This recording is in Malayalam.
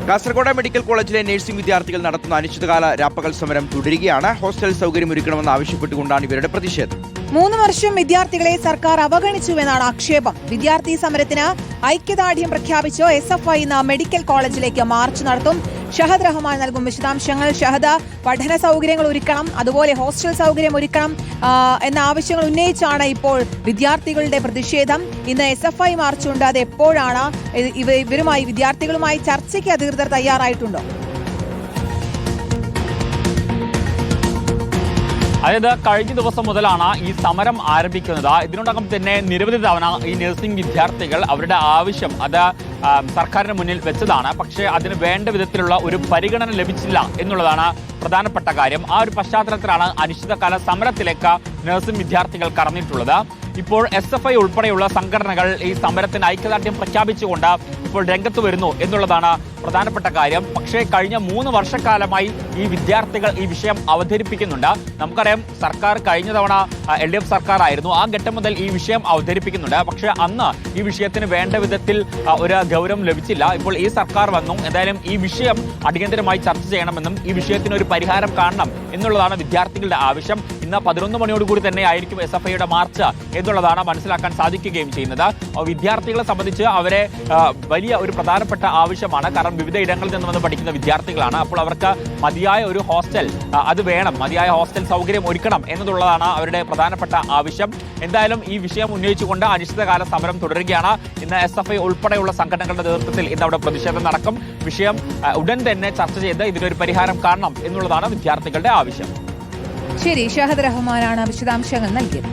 കാസർഗോഡ് മെഡിക്കൽ കോളേജിലെ നഴ്സിംഗ് വിദ്യാർത്ഥികൾ നടത്തുന്ന അനിശ്ചിതകാല രാപ്പകൽ സമരം തുടരുകയാണ്. ഹോസ്റ്റൽ സൗകര്യം ഒരുക്കണമെന്ന് ആവശ്യപ്പെട്ടുകൊണ്ടാണ് ഇവരുടെ പ്രതിഷേധം. 3 വർഷം വിദ്യാർത്ഥികളെ സർക്കാർ അവഗണിച്ചുവെന്നാണ് ആക്ഷേപം. വിദ്യാർത്ഥി സമരത്തിന് ഐക്യദാർഢ്യം പ്രഖ്യാപിച്ച് SFI ഇന്ന് മെഡിക്കൽ കോളേജിലേക്ക് മാർച്ച് നടത്തും. ഷഹദ് റഹ്മാൻ നൽകും വിശദാംശങ്ങൾ. ഷഹദ്, പഠന സൗകര്യങ്ങൾ ഒരുക്കണം, അതുപോലെ ഹോസ്റ്റൽ സൗകര്യം ഒരുക്കണം എന്ന ആവശ്യങ്ങൾ ഉന്നയിച്ചാണ് ഇപ്പോൾ വിദ്യാർത്ഥികളുടെ പ്രതിഷേധം. ഇന്ന് SFI മാർച്ചുണ്ട്. അത് എപ്പോഴാണ്? ഇവരുമായി വിദ്യാർത്ഥികളുമായി ചർച്ചയ്ക്ക് അധികൃതർ തയ്യാറായിട്ടുണ്ടോ? അതായത് കഴിഞ്ഞ ദിവസം മുതലാണ് ഈ സമരം ആരംഭിക്കുന്നത്. ഇതിനോടകം തന്നെ നിരവധി തവണ ഈ നഴ്സിംഗ് വിദ്യാർത്ഥികൾ അവരുടെ ആവശ്യം അത് സർക്കാരിന് മുന്നിൽ വെച്ചതാണ്. പക്ഷേ അതിന് വേണ്ട വിധത്തിലുള്ള ഒരു പരിഗണന ലഭിച്ചില്ല എന്നുള്ളതാണ് പ്രധാനപ്പെട്ട കാര്യം. ആ ഒരു പശ്ചാത്തലത്തിലാണ് അനിശ്ചിതകാല സമരത്തിലേക്ക് നഴ്സിംഗ് വിദ്യാർത്ഥികൾ കടന്നിട്ടുള്ളത്. ഇപ്പോൾ SFI ഉൾപ്പെടെയുള്ള സംഘടനകൾ ഈ സമരത്തിന് ഐക്യദാർഢ്യം പ്രഖ്യാപിച്ചുകൊണ്ട് ഇപ്പോൾ രംഗത്ത് വരുന്നു എന്നുള്ളതാണ് പ്രധാനപ്പെട്ട കാര്യം. പക്ഷേ കഴിഞ്ഞ 3 വർഷക്കാലമായി ഈ വിദ്യാർത്ഥികൾ ഈ വിഷയം അവതരിപ്പിക്കുന്നുണ്ട്. നമുക്കറിയാം, സർക്കാർ കഴിഞ്ഞ തവണ LDF സർക്കാർ ആയിരുന്നു. ആ ഘട്ടം മുതൽ ഈ വിഷയം അവതരിപ്പിക്കുന്നുണ്ട്. പക്ഷേ അന്ന് ഈ വിഷയത്തിന് വേണ്ട വിധത്തിൽ ഒരു ഗൗരവം ലഭിച്ചില്ല. ഇപ്പോൾ ഈ സർക്കാർ വന്നു. എന്തായാലും ഈ വിഷയം അടിയന്തരമായി ചർച്ച ചെയ്യണമെന്നും ഈ വിഷയത്തിന് ഒരു പരിഹാരം കാണണം എന്നുള്ളതാണ് വിദ്യാർത്ഥികളുടെ ആവശ്യം. ഇന്ന് 11 മണിയോടുകൂടി തന്നെ ആയിരിക്കും SFIയുടെ മാർച്ച് എന്നുള്ളതാണ് മനസ്സിലാക്കാൻ സാധിക്കുകയും ചെയ്യുന്നത്. വിദ്യാർത്ഥികളെ സംബന്ധിച്ച് അവരെ വലിയ ഒരു പ്രധാനപ്പെട്ട ആവശ്യമാണ്. കാരണം വിവിധ ഇടങ്ങളിൽ നിന്ന് വന്ന് പഠിക്കുന്ന വിദ്യാർത്ഥികളാണ്. അപ്പോൾ അവർക്ക് മതിയായ ഒരു ഹോസ്റ്റൽ അത് വേണം, മതിയായ ഹോസ്റ്റൽ സൗകര്യം ഒരുക്കണം എന്നതുള്ളതാണ് അവരുടെ പ്രധാനപ്പെട്ട ആവശ്യം. എന്തായാലും ഈ വിഷയം ഉന്നയിച്ചുകൊണ്ട് അനിശ്ചിതകാല സമരം തുടരുകയാണ്. ഇന്ന് SFI ഉൾപ്പെടെയുള്ള സംഘടനകളുടെ നേതൃത്വത്തിൽ ഇന്ന് അവിടെ പ്രതിഷേധം നടക്കും. വിഷയം ഉടൻ തന്നെ ചർച്ച ചെയ്ത് ഇതിനൊരു പരിഹാരം കാണണം എന്നുള്ളതാണ് വിദ്യാർത്ഥികളുടെ ആവശ്യം. ശരി, ഷഹദ് റഹ്മാനാണ് വിശദാംശങ്ങൾ നൽകിയത്.